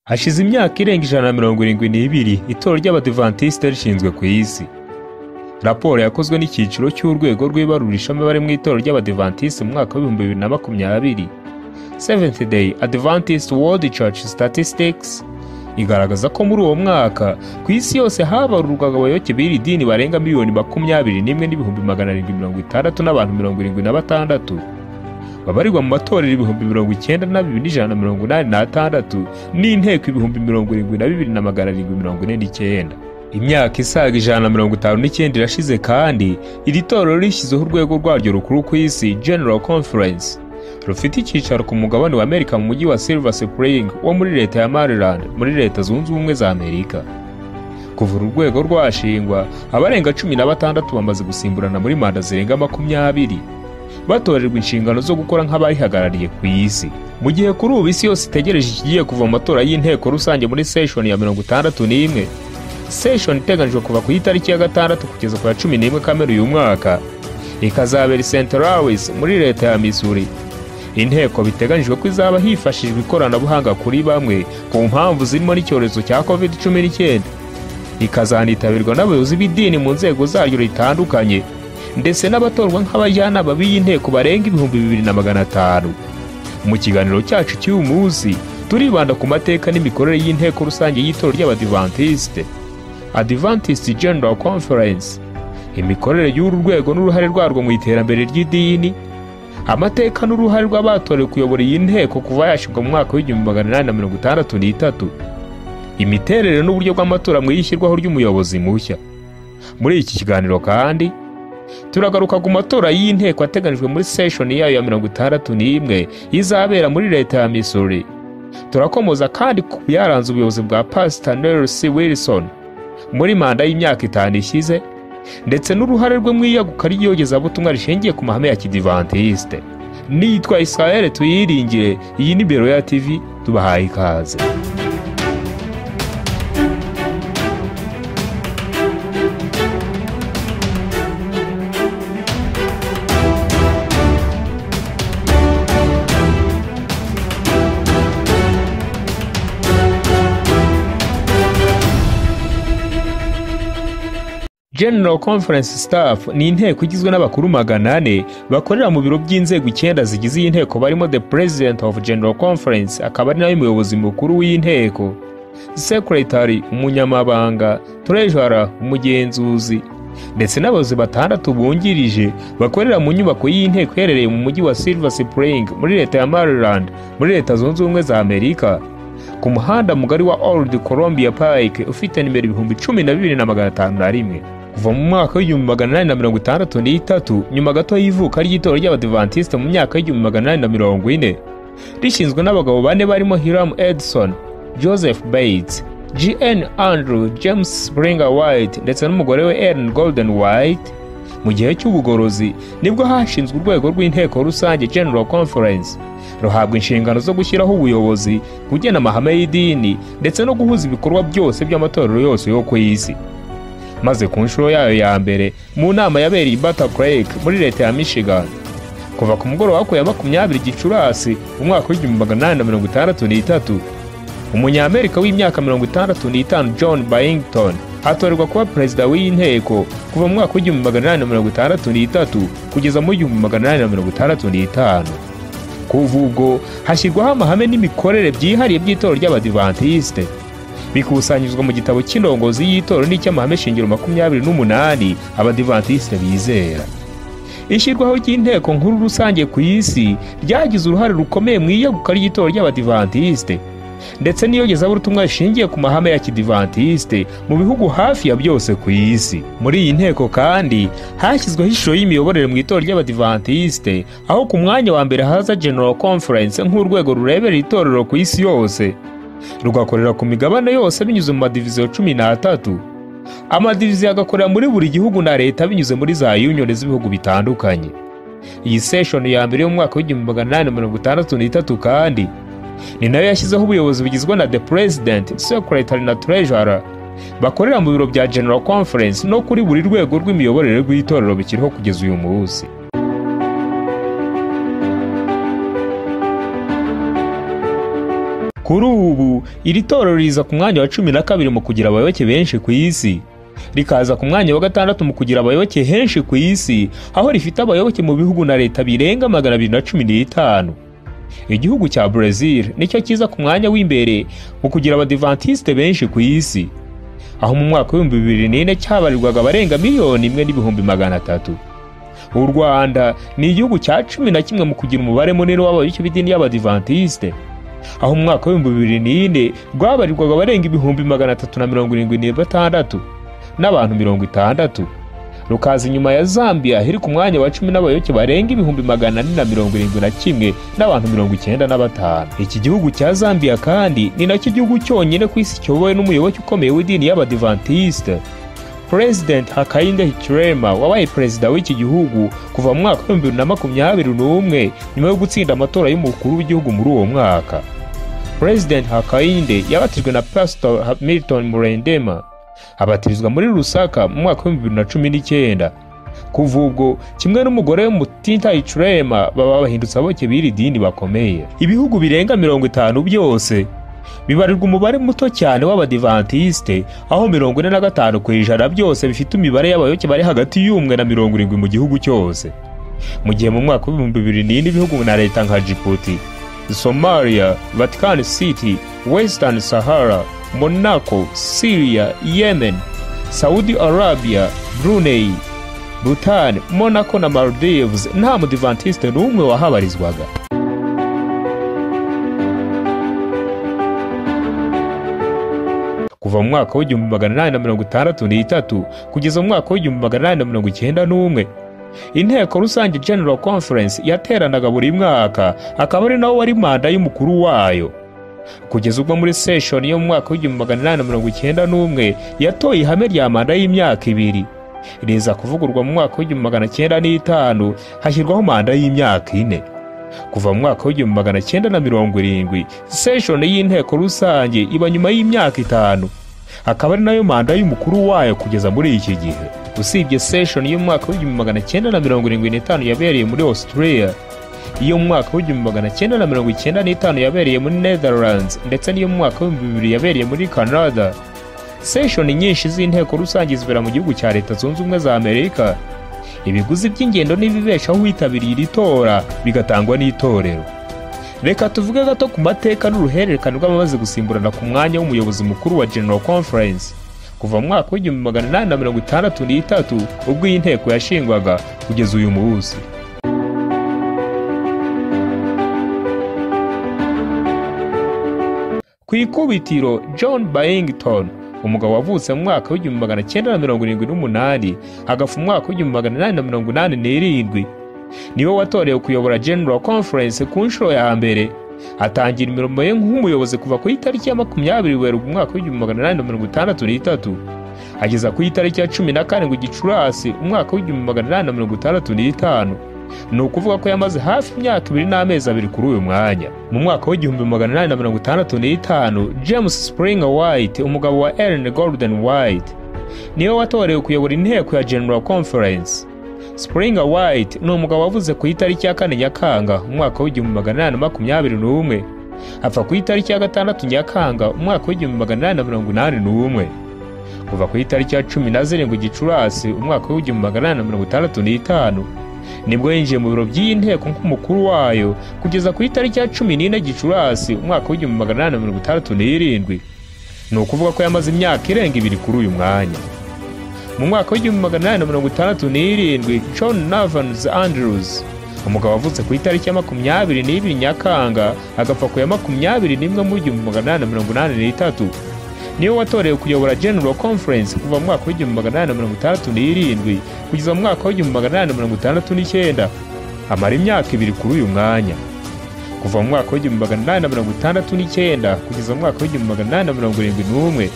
Hashize imyaka irenga 172 itorero ry'Abadiventiste rishinzwe ku isi. Raporo yakozwe n'icyiciro cy'Urwego rw'ibarurishamibare mu itorero ry'Abadiventiste mu mwaka wa 2020, Seventh Day Adventist World Church Statistics, igaragaza ko muri uwo mwaka ku isi yose habarurwaga abayoboke b'iri dini barenga miliyoni 21,760 n'abantu 76, babarirwa mu matorero 92,186 n'inteko 72,749. Imyaka isaga 159 irashize kandi iri torero rishyizeho urwego rwaryo rukuru ku isi, General Conference, rufite icyicaro ku mugabane wa Amerika mu mugi wa Silver Spring wo muri Leta ya Maryland muri Leta zunze ubumwe za Amerika. Kuva urwego rwashingwa, abarenga 16 bamaze gusimburana muri manda zirenga 20, batorerwa inshingano zo gukora nk'abarihagarariye ku isi. Mu gihe kuri ubu isi yose itegereje ikigiye kuva mu matora y'inteko rusange muri session ya 61, session iteganijwe kuva ku itariki ya 6 kugeza ku ya 11 Kamena uyu mwaka, ikazabera St. Louis muri Leta ya Missouri. Inteko biteganijwe ko izaba hifashishijwe ikoranabuhanga kuri bamwe ku mpamvu zirimo n'icyorezo cya COVID-19, ikazanitabirwa n'abayobozi b'idini mu nzego zaryo ritandukanye, ndetse n'abatorwa nk'abajyanama b'iyi nteko barenga 2,500. Mu kiganiro cyacu cy'uyu munsi turibanda ku mateka n'imikorere y'inteko rusange y'itorero ry'Abadiventiste, Adventist General Conference, imikorere y'uru rwego n'uruhare rwarwo mu iterambere ry'idini, amateka n'uruhare rw'abatorewe kuyobora iyi nteko kuva yashingwa mu mwaka wa 1863, imiterere n'uburyo bw'amatora mu ishyirwaho ry'umuyobozi mushya. Muri iki kiganiro kandi turagaruka ku matora y'inteko ateganijwe muri session yayo ya 61 izabera muri Leta ya Missouri. Turakomoza kandi ku byaranze ubuyobozi bwa Pastor Neal C Wilson muri manda y'imyaka 5 ishize, ndetse n'uruhare rwe mu iyaguka ry'iyogezabutumwa rishingiye ku mahame ya Kidiventiste. Nitwa Israel Tuyyiringire, iyi ni Mbere ya TV, tubahaye ikaze. General Conference Staff ni inteko igizwe n'abakuru 400 bakorera mu biro by'inzego 9 zigize iyi nteko, barimo the President of General Conference, akaba ari nawe muyobozi mukuru w'inteko, Secretary, umunyamabanga, Treasurer, umugenzuzi, ndetse n'abayobozi 6 bungirije bakorera mu nyubako y'inteko iherereye mu mujyi wa Silver Spring muri Leta ya Maryland muri Leta zunze ubumwe za Amerika, ku muhanda mugari wa Old Columbia Pike ufite nimero 12,501. Kuva mu mwaka wa 1863, nyuma gato y'ivuka ry'itorero ry'Abadiventiste mu myaka ya 1840, rishinzwe n'abagabo 4 barimo Hiram Edson, Joseph Bates, G.N. Andrew, James Springer White, ndetse n'umugore we Ellen Golden White. Mu gihe cy'ubugorozi nibwo hashinzwe urwego rw'inteko rusange General Conference, ruhabwa inshingano zo gushyiraho ubuyobozi, kugena amahame y'idini, ndetse no guhuza ibikorwa byose by'amatorero yose yo ku isi. Maze ku nshuro yayo ya mbere mu nama yabereye i Battle Creek muri Leta ya Michigan, kuva ku mugoroba wa 20 Gicurasi mu mwaka wa 1863, umunyamerika w'imyaka 65 John Byington atorerwa kuba perezida w'inteko kuva mu mwaka wa 1863 kugeza mu 1865. Kuva ubwo hashyirwaho amahame n'imikorere byihariye by'itorero ry'Abadiventiste, bikusanyizwa mu gitabo cy'indongozi y'itorero n'icy'amahame shingiro 28 Abadiventiste bizera. Ishyirwaho ry'inteko nkuru rusange ku isi ryagize uruhare rukomeye mu iyaguka ry'itorero ry'Abadiventiste, ndetse n'iyogezabutumwa rishingiye ku mahame ya Kidiventiste mu bihugu hafi ya byose ku isi. Muri iyi nteko kandi hashyizweho ishusho y'imiyoborere mu itorero ry'Abadiventiste, aho ku mwanya wa mbere haza General Conference nk'urwego rurebera itorero ku isi yose, rugakorera ku migabane yose binyuze mu madiviziyo 13. Amadiviziyo agakorera muri buri gihugu na leta binyuze muri za union z'ibihugu bitandukanye. Iyi session ya mbere yo mu mwaka wa 1863 kandi ni nayo yashyizeho ubuyobozi bugizwe na the President, Secretary na Treasurer, bakorera mu biro bya General Conference no kuri buri rwego rw'imiyoborere rw'itorero bikiriho kugeza uyu munsi. Kuri ubu iri torero riza ku mwanya wa 12 mu kugira abayoboke benshi ku isi, rikaza ku mwanya wa 6 mu kugira abayoboke henshi ku isi, aho rifite abayoboke mu bihugu na leta birenga 215. Igihugu cya Brazil nicyo kiza ku mwanya w'imbere mu kugira Abadiventiste benshi ku isi, aho mu mwaka wa 2004 cyabarirwaga abarenga 1,300,000. U Rwanda ni igihugu cya 11 mu kugira umubare munini w'abayoboke b'idini y'Abadiventiste, aho mu mwaka wa 2004 rwabarirwaga abarenga 376 n'abantu 60. Rukaza inyuma ya Zambia iri ku mwanya wa 10 n'abayoboke barenga 471 n'abantu 95. Iki gihugu cya Zambia kandi ni nacyo gihugu cyonyine ku isi cyobowe n'umuyoboke ukomeye w'idini y'Abadiventiste, President Hakainde Hichilema, wabaye perezida w'iki gihugu kuva mu mwaka wa 2021 nyuma yo gutsinda amatora y'umukuru w'igihugu muri uwo mwaka. President Hakainde yabatijwe na Pastor Hamilton Murendema, abatirizwa muri Lusaka mu mwaka wa 2019. Kuva ubwo kimwe n'umugore we Mutinta Hichilema baba bahindutse abayoboke b'iri dini bakomeye. Ibihugu birenga 50 byose bibarirwa umubare muto cyane w'Abadiventiste, aho 45% byose bifite imibare y'abayoboke bari hagati y'umwe na 70 mu gihugu cyose. Mu gihe mu mwaka wa 2004 ibihugu na leta nka Djibouti, Somalia, Vatican City, Western Sahara, Monaco, Syria, Yemen, Saudi Arabia, Brunei, Bhutan, Monaco na Maldives nta Mudiventiste n'umwe wahabarizwaga. Kuva mu mwaka wa 1863 kugeza mu mwaka wa 1891, inteko rusange General Conference yateranaga buri mwaka, akaba ari nawo wari manda y'umukuru wayo. Kugeza ubwo muri session yo mu mwaka wa 1891 yatoye ihame rya manda y'imyaka 2, riza kuvugurwa mu mwaka wa 1905 hashyirwaho manda y'imyaka 4. Kuva mu mwaka wa 1970 session y'inteko rusange iba nyuma y'imyaka 5, akaba ari nayo manda y'umukuru wayo kugeza muri iki gihe. Usibye session yo mu mwaka wa 1975 yabereye muri Australia, iyo mu mwaka wa 1995 yabereye muri Netherlands, ndetse n'iyo mu mwaka wa 2000 yabereye muri Canada. Session nyinshi z'inteko rusange zibera mu gihugu cya Leta zunze ubumwe za Amerika. Ibiguzi by'ingendo n'ibibeshaho witabiriye iri tora bigatangwa n'itorero. Reka tuvuge gato ku mateka n'uruhererekane rw'abamaze gusimburana ku mwanya w'umuyobozi mukuru wa General Conference kuva mu mwaka wa 1863 ubwo iyi nteko yashingwaga kugeza uyu munsi. Ku ikubitiro, John Byington, umugabo wavutse mu mwaka wa 1978 agafa mu mwaka wa 1887, niwe watorewe kuyobora General Conference ku nshuro ya mbere. Atangira imirimo ye nk'umuyobozi kuva ku itariki ya 20 Werurwe mu mwaka wa 1863 ageza ku itariki ya 14 Gicurasi mu mwaka wa 1865. Ni ukuvuga ko yamaze hafi imyaka 2 n'amezi 2 kuri uyu mwanya. Mu mwaka wa 1865 James Springer White, umugabo wa Ellen Golden White, niwe watorewe kuyobora inteko ya General Conference. Springer White ni umugabo wavuze ku itariki ya 4 Nyakanga mu mwaka wa 1821 apfa ku itariki ya 6 Nyakanga mu mwaka wa 1881. Kuva ku itariki ya 17 Gicurasi mu mwaka wa 1865 nibwo yinjiye mu biro by'iyi nteko nk'umukuru wayo kugeza ku itariki ya 14 Gicurasi mu mwaka wa 1867. Ni ukuvuga ko yamaze imyaka irenga 2 kuri uyu mwanya. Mu mwaka wa 1867 John Navans Andrews, umugabo wavutse ku itariki ya 22 Nyakanga agapfa ku ya 21 mu 1883, niwe watorewe kuyobora General Conference kuva mu mwaka wa 1867 kugeza mu mwaka wa 1869. Amara imyaka 2 kuri uyu mwanya. Kuva mu mwaka wa 1869 kugeza mu mwaka wa 1871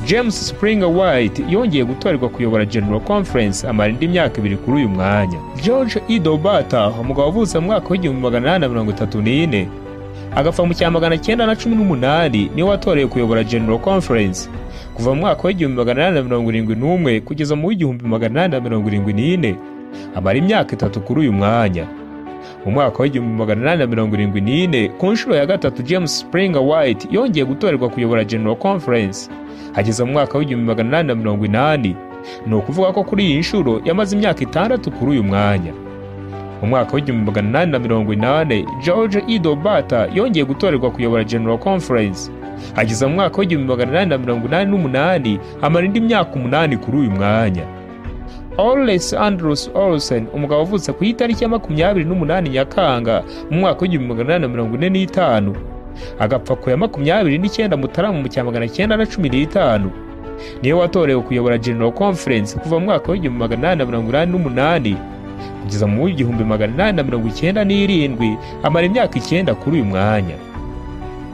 James Springer White yongeye gutorerwa kuyobora General Conference amara indi myaka 2 kuri uyu mwanya. George Idobata, umugabo wavutse mu mwaka wa 1834 agapfa mu cya 1918, niwe watorewe kuyobora General Conference kuva mu mwaka wa 1871 kugeza mu 1874. Amara imyaka 3 kuri uyu mwanya. mu mwaka wa 1874 ku nshuro ya gatatu James Springer White yongeye gutorerwa kuyobora General Conference. Ageze mu mwaka wa 1880, ni ukuvuga ko kuri iyi nshuro yamaze imyaka 6 kuri uyu mwanya. mu mwaka wa 1880 George Bata yongeye gutorerwa kuyobora General Conference. Ageze mu mwaka wa 1888 amara indi myaka 8 kuri uyu mwanya. Orles Andrews Olsen, umugabo wavutse ku itariki ya 28 Nyakanga mu mwaka wa 1845 agapfa ku ya 29 Mutarama mu 1915, niwe watorewe kuyobora General Conference kuva mu mwaka wa 1888 kugeza mu 1897 amara imyaka 9 kuri uyu mwanya.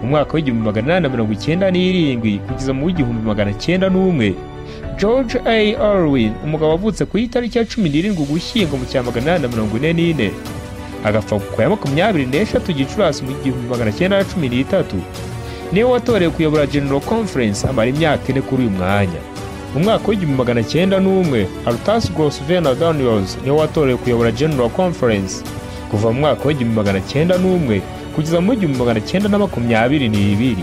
mu mwaka wa 1897 kugeza mu 1901 George A. Irwin, umugabo wavutse ku itariki ya 17 Ugushyingo mu 1844 agapfa ku ya 23 Gicurasi mu 1913, niwe watorewe kuyobora General Conference amara imyaka 4 kuri uyu mwanya. mu mwaka wa 1901 Arthur Grosvenor Daniels niwe watorewe kuyobora General Conference kuva mu mwaka wa 1901 kugeza mu 1922.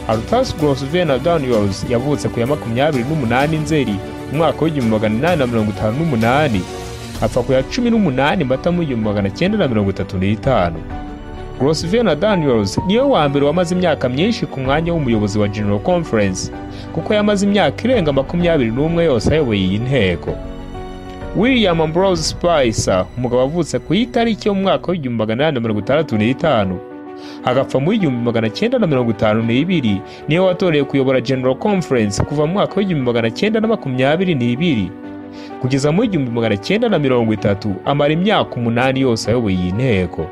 Arthur Grosvenor Daniels yavutse ku ya 28 Nzeri mu mwaka wa 1858 apfa ku ya 18 Mata mu 1935. Grosvenor Daniels niwe wa mbere wamaze imyaka myinshi ku mwanya w'umuyobozi wa General Conference kuko yamaze imyaka irenga 21 yose ayoboye iyi nteko. William Ambrose Spicer, umugabo wavutse ku itariki yo mu mwaka wa 1865 agapfa mu 1952, niwe watorewe kuyobora General Conference kuva mu mwaka wa 1922 kugeza mu 1930 amara imyaka 8 yose ayoboye iyi nteko.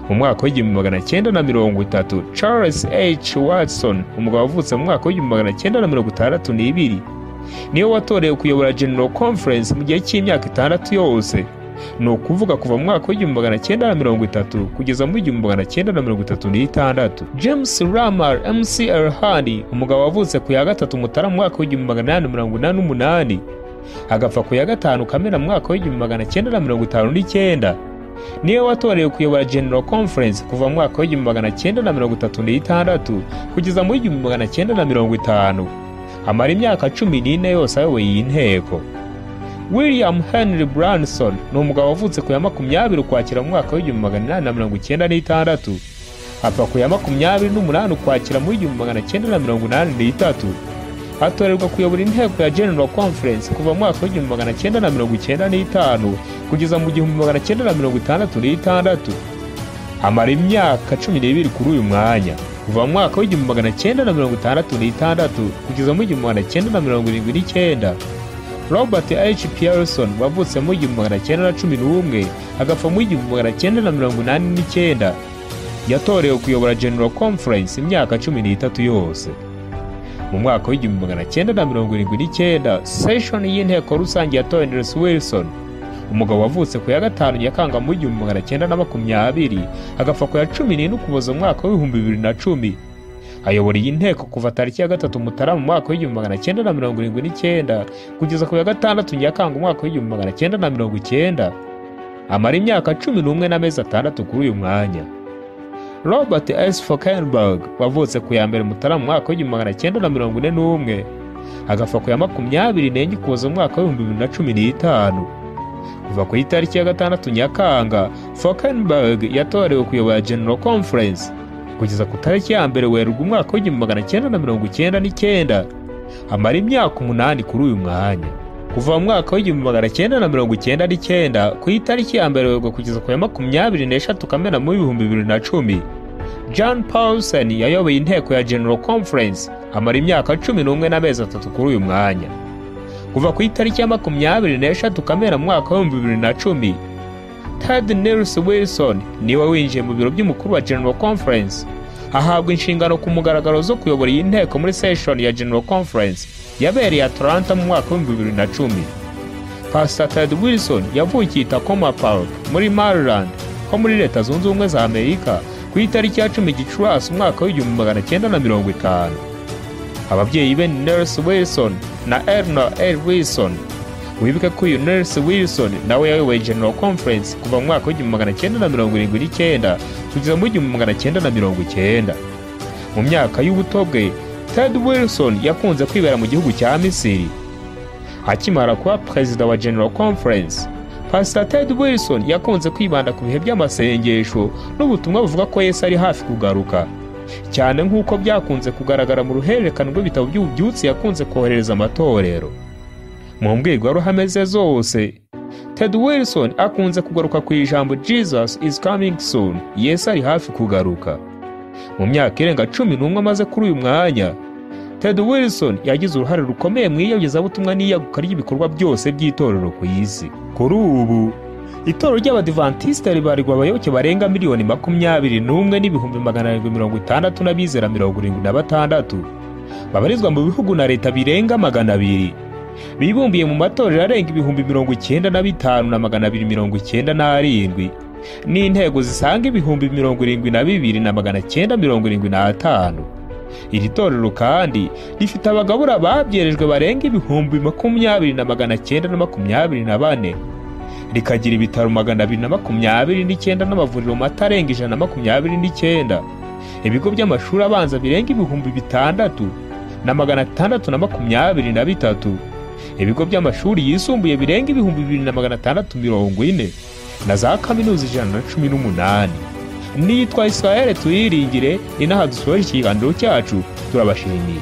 mu mwaka wa 1930 Charles H. Watson, umugabo wavutse mu mwaka wa 1962 niwe watorewe kuyobora General Conference mu gihe cy'imyaka 6 yose, ni ukuvuga kuva mu mwaka wa 1930 kugeza mu 1936. James Ramar McL Haney, umugabo wavutse ku ya 3 Mutarama mu mwaka wa 1888 agapfa ku ya 5 Kamena mu mwaka wa 1959, niwe watorewe kuyobora General Conference kuva mu mwaka wa 1936 kugeza mu 1950 amara imyaka 14 yose ayoboye iyi nteko. William Henry Branson ni umugabo wavutse ku ya 20 Ukwakira mu mwaka wa 1896 apfa ku ya 28 Ukwakira mu 1983, atorerwa kuyobora inteko ya General Conference kuva mu mwaka wa 1995 kugeza mu 1966 amara imyaka 12 kuri uyu mwanya, kuva mu mwaka wa 1966 kugeza mu 1979. Robert H. Pearson wavutse mu 1911 agapfa mu 1989 yatorewe kuyobora General Conference imyaka 13 yose. mu mwaka wa 1979 session y'inteko rusange yatowe Neal C Wilson, umugabo wavutse ku ya 5 Nyakanga mu 1920 agapfa ku ya 11 Ukuboza mu mwaka wa 2010. ayobora iyi nteko kuva tariki ya 3 Mutarama mu mwaka wa 1979 kugeza ku ya 6 Nyakanga mu mwaka wa 1990, amara imyaka 11 n'amezi 6 kuri uyu mwanya. Robert S. Falkenberg wavutse ku ya 1 Mutarama mu mwaka wa 1941 agapfa ku ya 24 Ukuboza mu mwaka wa 2015. kuva ku itariki ya 6 Nyakanga Falkenberg yatorewe kuyobora General Conference kugeza ku tariki ya 1 Werurwe umwaka wa 1999 amara imyaka 8 kuri uyu mwanya. kuva mu mwaka wa 1999 ku itariki ya 1 Werurwe kugeza ku ya 23 Kamena mu 2010 John Paulson yayoboye inteko ya General Conference amara imyaka 11 n'amezi 3 kuri uyu mwanya. kuva ku itariki ya 23 Kamena mu mwaka wa 2010 Ted Neal C Wilson niwe winjiye mu biro by'umukuru wa General Conference, ahabwa inshingano ku mugaragaro zo kuyobora iyi nteko muri session ya General Conference yabereye Atlanta mu mwaka wa 2010. Pastor Ted Wilson yavukiye i Tacoma Park muri Maryland ho muri Leta zunze ubumwe za Amerika ku itariki ya 10 Gicurasi umwaka wa 1950. ababyeyi be Neal C Wilson na Eleanor L Wilson wibuke ko uyu Neal C Wilson nawe yayoboye General Conference kuva mu mwaka w'1979 kugeza mu 1990. Mu myaka y'ubuto bwe, Ted Wilson yakunze kwibera mu gihugu cya Misiri. Akimara kuba perezida wa General Conference, Pastor Ted Wilson yakunze kwibanda ku bihe by'amasengesho n'ubutumwa buvuga ko Yesu ari hafi kugaruka, cyane nk'uko byakunze kugaragara mu ruhererekane rw'ibitabo by'ububyutse yakunze kohereza amatorero. Mu mbwirwaruhame ze zose, Ted Wilson akunze kugaruka ku ijambo Jesus is coming soon, Yesu ari hafi kugaruka. Mu myaka irenga 11 amaze kuri uyu mwanya, Ted Wilson yagize uruhare rukomeye mu iyogezabutumwa n'iyaguka ry'ibikorwa byose by'itorero ku isi. Kuri ubu, itorero ry'Abadiventiste ribarirwa abayoboke barenga 21,760 n'abizera 76 babarizwa mu bihugu na leta birenga 200, bibumbiye mu matorero arenga 95,297 n'intego zisanga 72,975. Iri torero kandi rifite abagabura babyerejwe barenga 20,924, rikagira ibitaro 229 n'amavuriro matarenga 129, ibigo by'amashuri abanza birenga 6,623, ibigo by'amashuri yisumbuye birenga 2,640 na za kaminuza 118. Nitwa Israel Tuyyiringire, inaha dusoje ikiganiro cyacu. Turabashimiye.